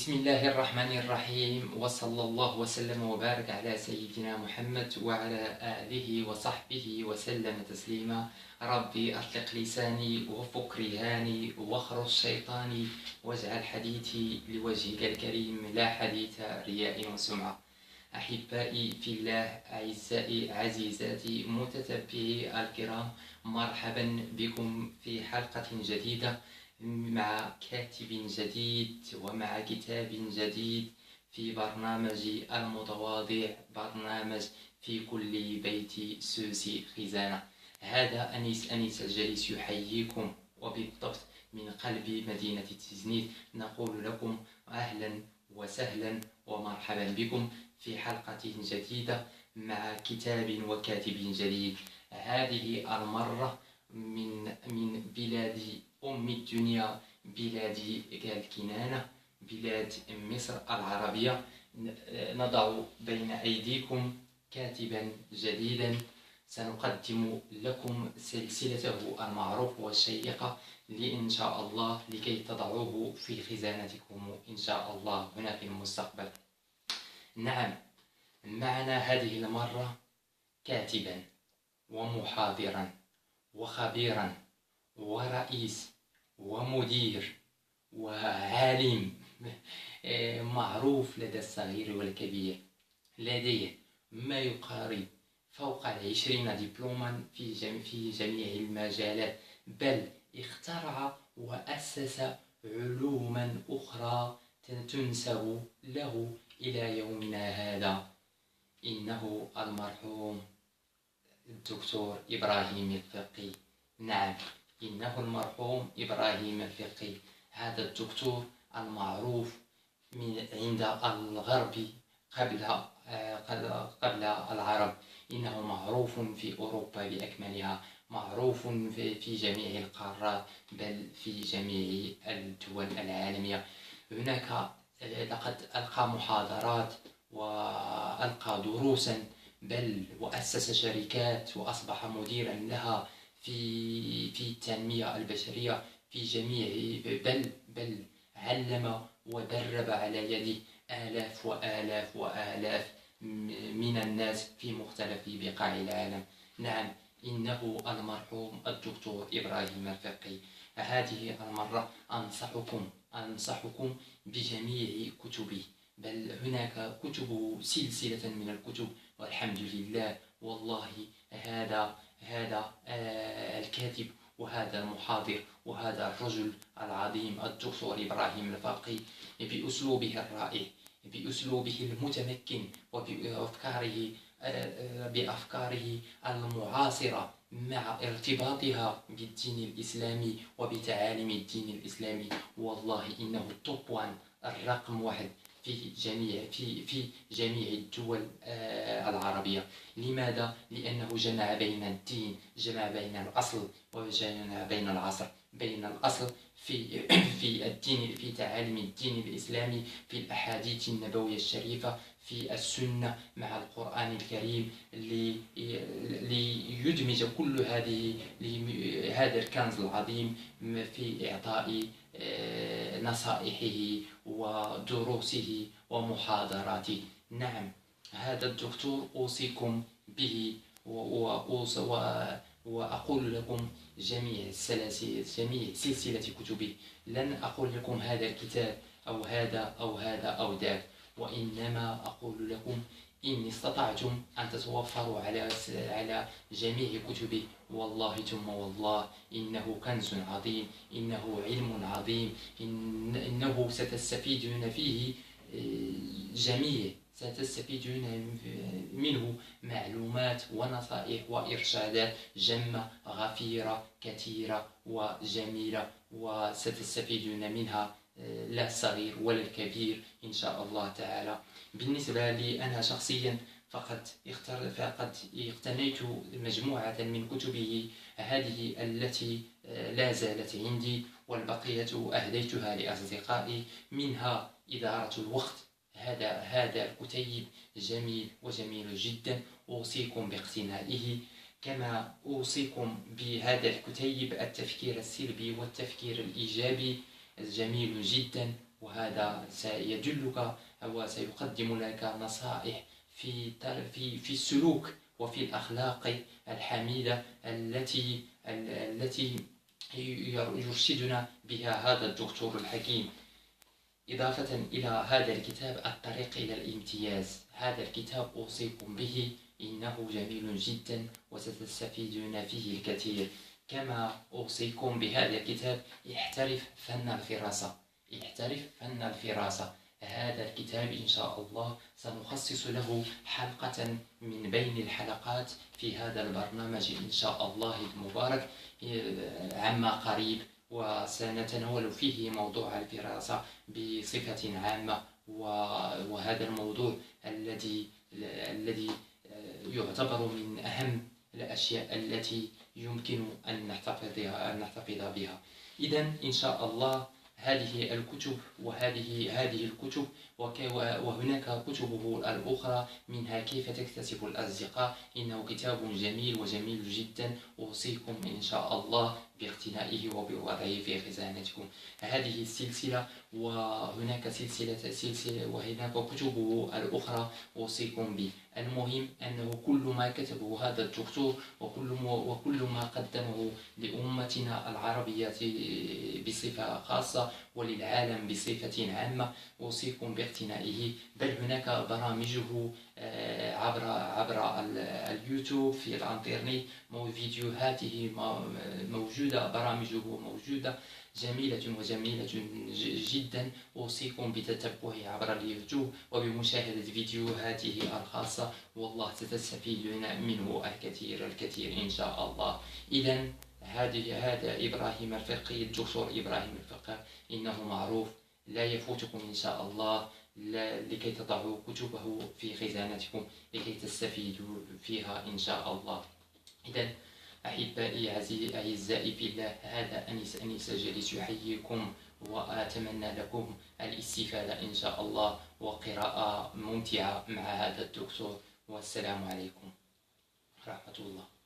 بسم الله الرحمن الرحيم، وصلى الله وسلم وبارك على سيدنا محمد وعلى آله وصحبه وسلم تسليما. ربي أطلق لساني وفك رهاني واخرج شيطاني واجعل حديثي لوجهك الكريم لا حديث رياء وسمعة. أحبائي في الله، أعزائي عزيزاتي متتبعي الكرام، مرحبا بكم في حلقة جديدة مع كاتب جديد ومع كتاب جديد في برنامج المتواضع، برنامج في كل بيت سوسي خزانة. هذا أنيس الجليس يحييكم، وبالضبط من قلب مدينة تيزنيت نقول لكم أهلا وسهلا ومرحبا بكم في حلقة جديدة مع كتاب وكاتب جديد. هذه المرة من بلاد أم الدنيا، بلاد الكنانة، بلاد مصر العربية. نضع بين أيديكم كاتبا جديدا سنقدم لكم سلسلته المعروفة والشيقة إن شاء الله، لكي تضعوه في خزانتكم إن شاء الله هنا في المستقبل. نعم، معنا هذه المرة كاتبا ومحاضرا وخبيرا ورئيس ومدير وعالم معروف لدى الصغير والكبير. لديه ما يقارب فوق 20 دبلوما في جميع المجالات، بل اخترع وأسس علوما أخرى تنسب له إلى يومنا هذا. إنه المرحوم الدكتور إبراهيم الفقي. نعم، إنه المرحوم إبراهيم الفقي، هذا الدكتور المعروف عند الغرب قبل العرب. إنه معروف في أوروبا بأكملها، معروف في جميع القارات، بل في جميع الدول العالمية. هناك لقد ألقى محاضرات وألقى دروسا، بل وأسس شركات وأصبح مديرا لها في التنمية البشرية في جميع، بل علم ودرب على يد آلاف وآلاف وآلاف من الناس في مختلف بقاع العالم. نعم، إنه المرحوم الدكتور إبراهيم الفقي. هذه المرة أنصحكم بجميع كتبه، بل هناك كتب سلسلة من الكتب، والحمد لله. والله هذا الكاتب وهذا المحاضر وهذا الرجل العظيم الدكتور إبراهيم الفقي بأسلوبه الرائع، بأسلوبه المتمكن، بأفكاره المعاصرة مع ارتباطها بالدين الإسلامي وبتعاليم الدين الإسلامي. والله إنه التوب 1، الرقم 1 في جميع الدول العربية. لماذا؟ لأنه جمع بين الدين، جمع بين الأصل وجمع بين العصر، بين الأصل في الدين، في تعاليم الدين الإسلامي، في الأحاديث النبوية الشريفة، في السنة مع القرآن الكريم، ليدمج كل هذا الكنز العظيم في إعطاء نصائحه ودروسه ومحاضراته. نعم، هذا الدكتور أوصيكم به، وأقول لكم جميع سلسلة كتبه. لن أقول لكم هذا الكتاب أو هذا أو هذا أو ذاك، وإنما أقول لكم إن استطعتم أن تتوفروا على جميع كتبه، والله ثم والله إنه كنز عظيم، إنه علم عظيم، إنه ستستفيدون فيه ستستفيدون منه معلومات ونصائح وإرشادات جمة غفيرة كثيرة وجميلة، وستستفيدون منها لا الصغير ولا الكبير إن شاء الله تعالى. بالنسبة لي أنا شخصيا فقد اقتنيت مجموعة من كتبه، هذه التي لا زالت عندي، والبقية أهديتها لأصدقائي، منها إدارة الوقت. هذا الكتيب جميل وجميل جدا، أوصيكم باقتنائه. كما أوصيكم بهذا الكتيب التفكير السلبي والتفكير الإيجابي، جميل جدا وهذا سيدلك وسيقدم لك نصائح في السلوك وفي الأخلاق الحميدة التي يرشدنا بها هذا الدكتور الحكيم. إضافة إلى هذا الكتاب الطريق إلى الامتياز، هذا الكتاب أوصيكم به، إنه جميل جدا وستستفيدون فيه الكثير. كما أوصيكم بهذا الكتاب احترف فن الفراسة، احترف فن الفراسة. هذا الكتاب إن شاء الله سنخصص له حلقة من بين الحلقات في هذا البرنامج إن شاء الله المبارك عما قريب، وسنتناول فيه موضوع الفراسة بصفة عامة. وهذا الموضوع الذي يعتبر من أهم الأشياء التي يمكن أن نحتفظ بها. إذن إن شاء الله هذه الكتب هذه الكتب وهناك كتبه الأخرى، منها كيف تكتسب الأصدقاء، إنه كتاب جميل وجميل جدا، أوصيكم إن شاء الله باقتنائه وبوضعه في خزانتكم. هذه السلسلة وهناك سلسلة وهناك كتبه الأخرى أوصيكم به. المهم أنه كل ما كتبه هذا الدكتور وكل ما قدمه لأمتنا العربية بصفة خاصة وللعالم بصفة عامة أوصيكم باقتنائه. بل هناك برامجه عبر اليوتيوب في الانترنت، فيديوهاته موجودة، برامجه موجودة جميلة وجميلة جدا. أوصيكم بتتبعه عبر اليوتيوب وبمشاهدة فيديوهاته الخاصة، والله ستستفيدون منه الكثير إن شاء الله. إذن هذا إبراهيم الفقي، الدكتور إبراهيم الفقي، إنه معروف، لا يفوتكم إن شاء الله لكي تضعوا كتبه في خزانتكم لكي تستفيدوا فيها إن شاء الله. إذن أحبائي أعزائي في الله، هذا أنيس جليس يحييكم وأتمنى لكم الاستفادة إن شاء الله وقراءة ممتعة مع هذا الدكتور. والسلام عليكم ورحمة الله.